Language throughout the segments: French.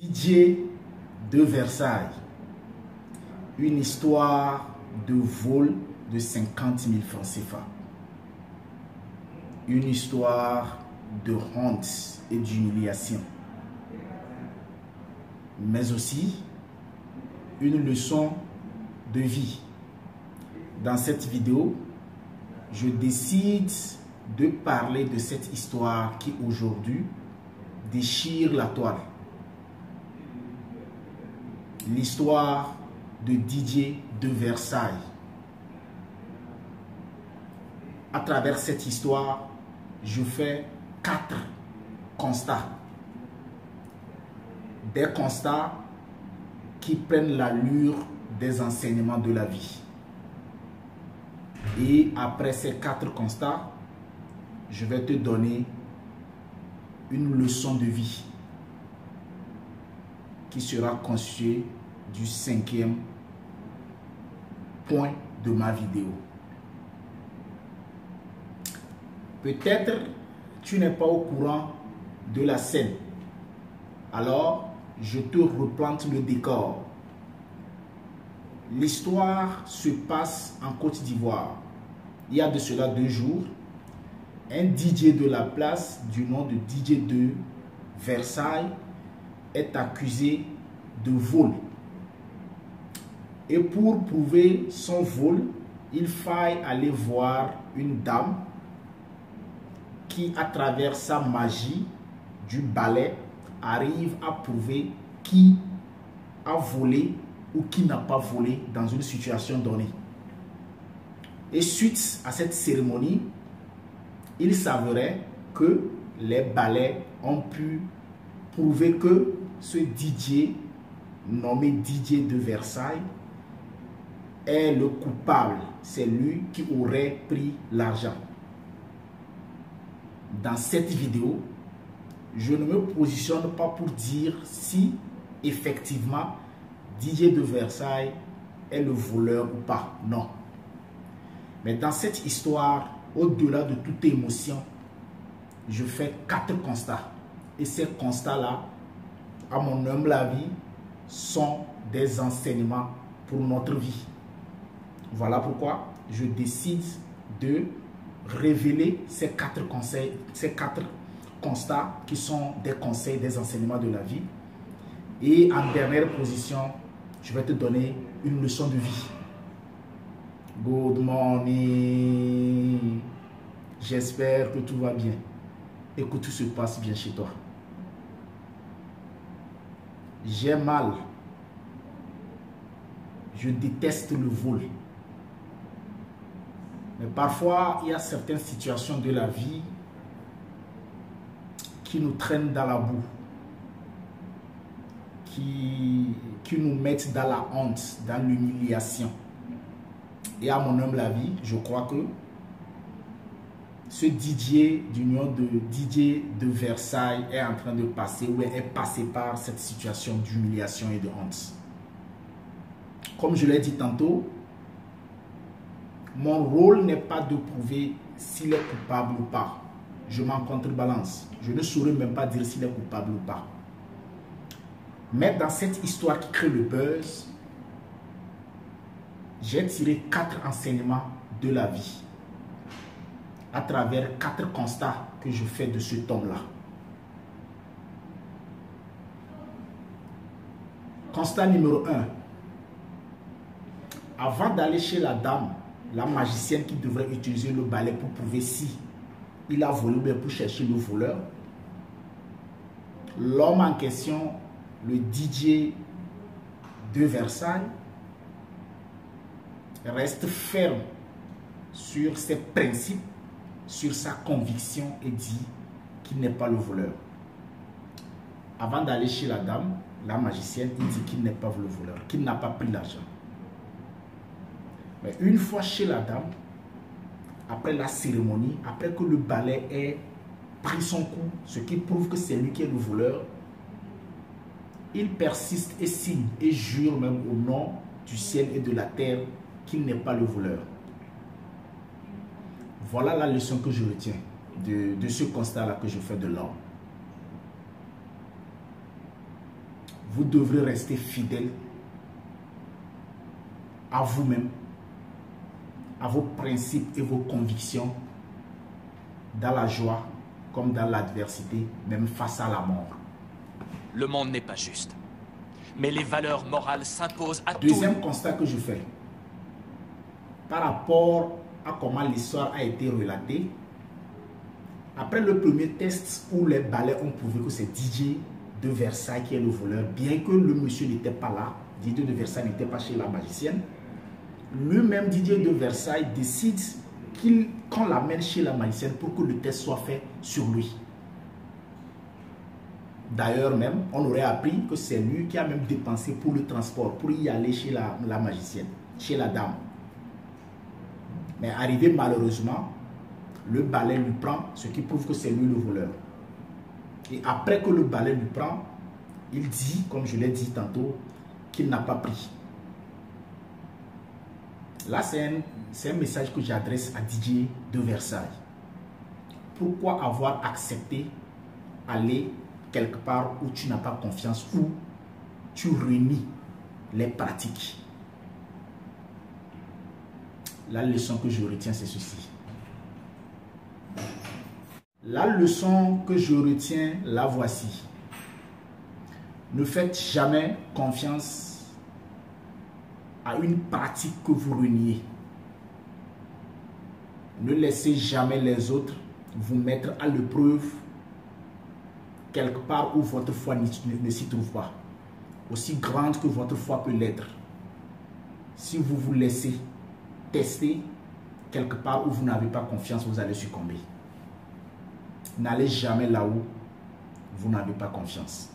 DJ de Versailles, une histoire de vol de 50 000 francs CFA, une histoire de honte et d'humiliation, mais aussi une leçon de vie. Dans cette vidéo, je décide de parler de cette histoire qui aujourd'hui déchire la toile. L'histoire de DJ de Versailles. À travers cette histoire, je fais 4 constats. Des constats qui prennent l'allure des enseignements de la vie. Et après ces 4 constats, je vais te donner une leçon de vie qui sera constituée du 5e point de ma vidéo. Peut-être tu n'es pas au courant de la scène. Alors, je te replante le décor. L'histoire se passe en Côte d'Ivoire. Il y a de cela 2 jours, un DJ de la place du nom de DJ de Versailles est accusé de vol. Et pour prouver son vol, il faille aller voir une dame qui, à travers sa magie du balai, arrive à prouver qui a volé ou qui n'a pas volé dans une situation donnée. Et suite à cette cérémonie, il s'avérait que les balais ont pu prouver que ce DJ, nommé DJ de Versailles, est le coupable. C'est lui qui aurait pris l'argent. Dans cette vidéo, je ne me positionne pas pour dire si effectivement DJ de Versailles est le voleur ou pas. Non. Mais dans cette histoire, au-delà de toute émotion, je fais 4 constats. Et ces constats-là, à mon humble avis, sont des enseignements pour notre vie. Voilà pourquoi je décide de révéler ces 4 conseils, ces 4 constats qui sont des conseils, des enseignements de la vie. Et en dernière position, je vais te donner une leçon de vie. Good morning. J'espère que tout va bien et que tout se passe bien chez toi. J'ai mal. Je déteste le vol. Mais parfois, il y a certaines situations de la vie qui nous traînent dans la boue, qui nous mettent dans la honte, dans l'humiliation. Et à mon humble avis, je crois que ce DJ du nom de DJ de Versailles est en train de passer ou est passé par cette situation d'humiliation et de honte. Comme je l'ai dit tantôt, mon rôle n'est pas de prouver s'il est coupable ou pas. Je m'en contrebalance. Je ne saurais même pas dire s'il est coupable ou pas. Mais dans cette histoire qui crée le buzz, j'ai tiré 4 enseignements de la vie à travers 4 constats que je fais de ce tome-là. Constat numéro 1. Avant d'aller chez la dame, la magicienne qui devrait utiliser le balai pour prouver si il a volé ou bien pour chercher le voleur, l'homme en question, le DJ de Versailles, reste ferme sur ses principes, sur sa conviction et dit qu'il n'est pas le voleur. Avant d'aller chez la dame, la magicienne, il dit qu'il n'est pas le voleur, qu'il n'a pas pris l'argent. Mais une fois chez la dame, après la cérémonie, après que le balai ait pris son coup, ce qui prouve que c'est lui qui est le voleur, il persiste et signe et jure même au nom du ciel et de la terre qu'il n'est pas le voleur. Voilà la leçon que je retiens de ce constat-là que je fais de l'homme. vous devrez rester fidèle à vous-même, à vos principes et vos convictions, dans la joie comme dans l'adversité, même face à la mort. Le monde n'est pas juste, mais les valeurs morales s'imposent à tous. Deuxième constat que je fais, par rapport à comment l'histoire a été relatée, après le premier test où les balais ont prouvé que c'est Didier de Versailles qui est le voleur, bien que le monsieur n'était pas là, Didier de Versailles n'était pas chez la magicienne, lui-même Didier de Versailles décide qu'on l'amène chez la magicienne pour que le test soit fait sur lui. D'ailleurs même, on aurait appris que c'est lui qui a même dépensé pour le transport, pour y aller chez la magicienne, chez la dame. Mais arrivé malheureusement, le balai lui prend, ce qui prouve que c'est lui le voleur. Et après que le balai lui prend, il dit, comme je l'ai dit tantôt, qu'il n'a pas pris. Là, c'est un message que j'adresse à Didier de Versailles. Pourquoi avoir accepté aller quelque part où tu n'as pas confiance, où tu réunis les pratiques? La leçon que je retiens, c'est ceci. La leçon que je retiens, la voici. Ne faites jamais confiance à une pratique que vous reniez. Ne laissez jamais les autres vous mettre à l'épreuve quelque part où votre foi ne s'y trouve pas. Aussi grande que votre foi peut l'être. Si vous vous laissez tester quelque part où vous n'avez pas confiance, vous allez succomber. N'allez jamais là où vous n'avez pas confiance.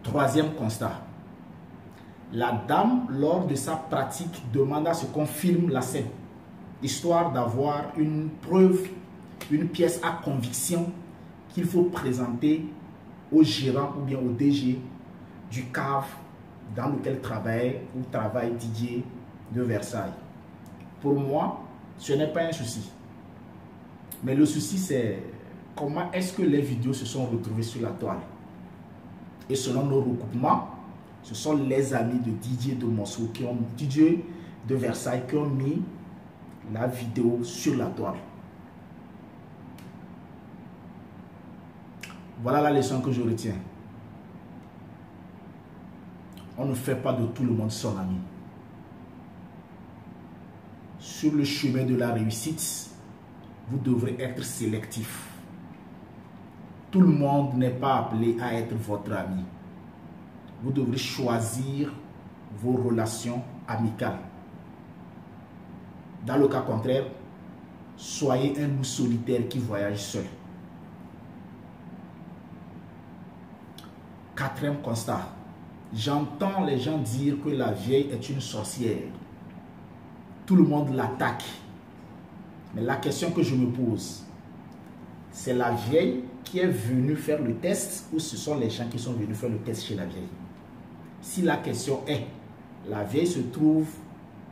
Troisième constat. La dame, lors de sa pratique, demande à ce qu'on filme la scène, histoire d'avoir une preuve, une pièce à conviction qu'il faut présenter au gérant ou bien au DG du cave dans lequel travaille Didier de Versailles. Pour moi, ce n'est pas un souci. Mais le souci, c'est comment est-ce que les vidéos se sont retrouvées sur la toile. Et selon nos recoupements, ce sont les amis de Didier de Versailles qui ont mis la vidéo sur la toile. Voilà la leçon que je retiens. On ne fait pas de tout le monde son ami. Sur le chemin de la réussite, vous devrez être sélectif. Tout le monde n'est pas appelé à être votre ami. Vous devrez choisir vos relations amicales. Dans le cas contraire, soyez un loup solitaire qui voyage seul. Quatrième constat. J'entends les gens dire que la vieille est une sorcière. Tout le monde l'attaque. Mais la question que je me pose, c'est la vieille qui est venue faire le test ou ce sont les gens qui sont venus faire le test chez la vieille? Si la question est, la vieille se trouve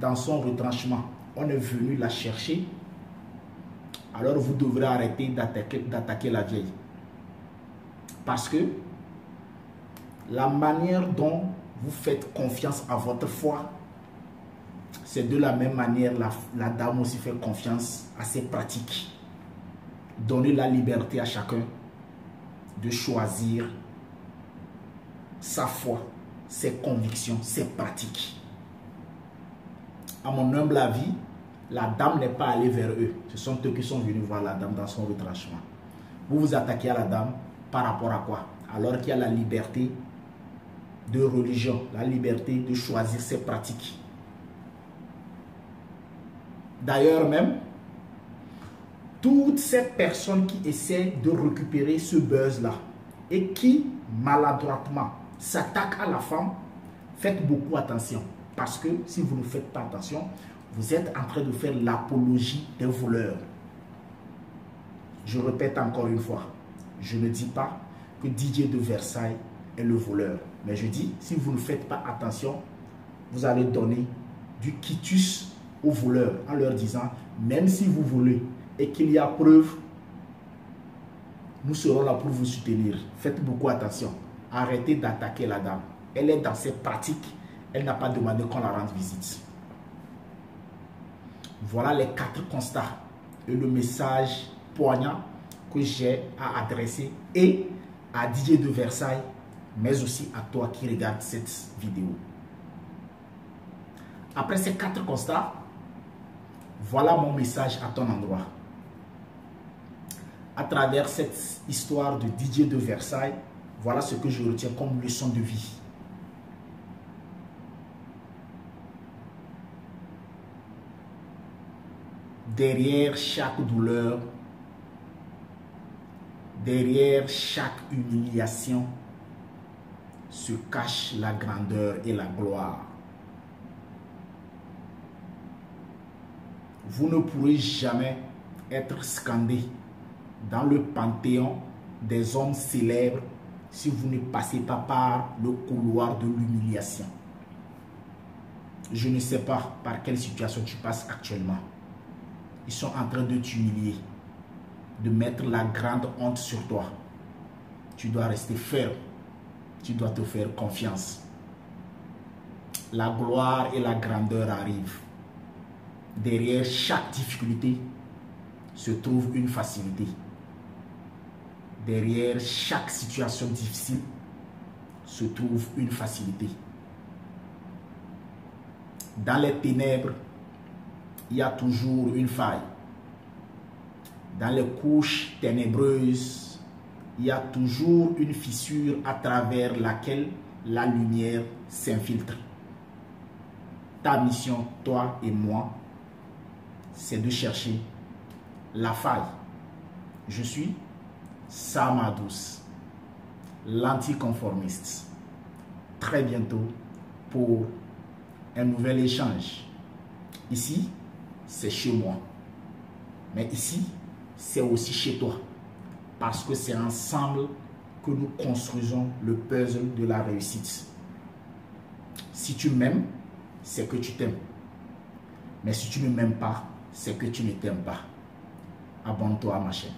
dans son retranchement, on est venu la chercher, alors vous devrez arrêter d'attaquer la vieille. Parce que la manière dont vous faites confiance à votre foi, c'est de la même manière la dame aussi fait confiance à ses pratiques. Donnez la liberté à chacun de choisir sa foi, ses convictions, ses pratiques. À mon humble avis, la dame n'est pas allée vers eux. Ce sont eux qui sont venus voir la dame dans son retranchement. Vous vous attaquez à la dame par rapport à quoi? Alors qu'il y a la liberté de religion, la liberté de choisir ses pratiques. D'ailleurs même, toutes ces personnes qui essaient de récupérer ce buzz-là et qui, maladroitement, s'attaquent à la femme, faites beaucoup attention. Parce que si vous ne faites pas attention, vous êtes en train de faire l'apologie des voleurs. Je répète encore une fois, je ne dis pas que Didier de Versailles est le voleur. Mais je dis, si vous ne faites pas attention, vous allez donner du quitus aux voleurs en leur disant, même si vous volez et qu'il y a preuve, nous serons là pour vous soutenir. Faites beaucoup attention. arrêtez d'attaquer la dame. Elle est dans ses pratiques. Elle n'a pas demandé qu'on la rende visite. Voilà les 4 constats et le message poignant que j'ai à adresser et à Didier de Versailles, mais aussi à toi qui regardes cette vidéo. Après ces 4 constats, voilà mon message à ton endroit. À travers cette histoire de Didier de Versailles, voilà ce que je retiens comme leçon de vie. Derrière chaque douleur, derrière chaque humiliation, se cache la grandeur et la gloire. Vous ne pourrez jamais être scandé dans le panthéon des hommes célèbres si vous ne passez pas par le couloir de l'humiliation. Je ne sais pas par quelle situation tu passes actuellement. Ils sont en train de t'humilier, de mettre la grande honte sur toi. Tu dois rester ferme. Tu dois te faire confiance. La gloire et la grandeur arrivent. Derrière chaque difficulté se trouve une facilité. Derrière chaque situation difficile se trouve une facilité. Dans les ténèbres, il y a toujours une faille. Dans les couches ténébreuses, il y a toujours une fissure à travers laquelle la lumière s'infiltre. Ta mission, toi et moi, c'est de chercher la faille. Je suis Sama Douce, l'anticonformiste. Très bientôt pour un nouvel échange. Ici, c'est chez moi. Mais ici, c'est aussi chez toi. Parce que c'est ensemble que nous construisons le puzzle de la réussite. Si tu m'aimes, c'est que tu t'aimes. Mais si tu ne m'aimes pas, c'est que tu ne t'aimes pas. Abonne-toi à ma chaîne.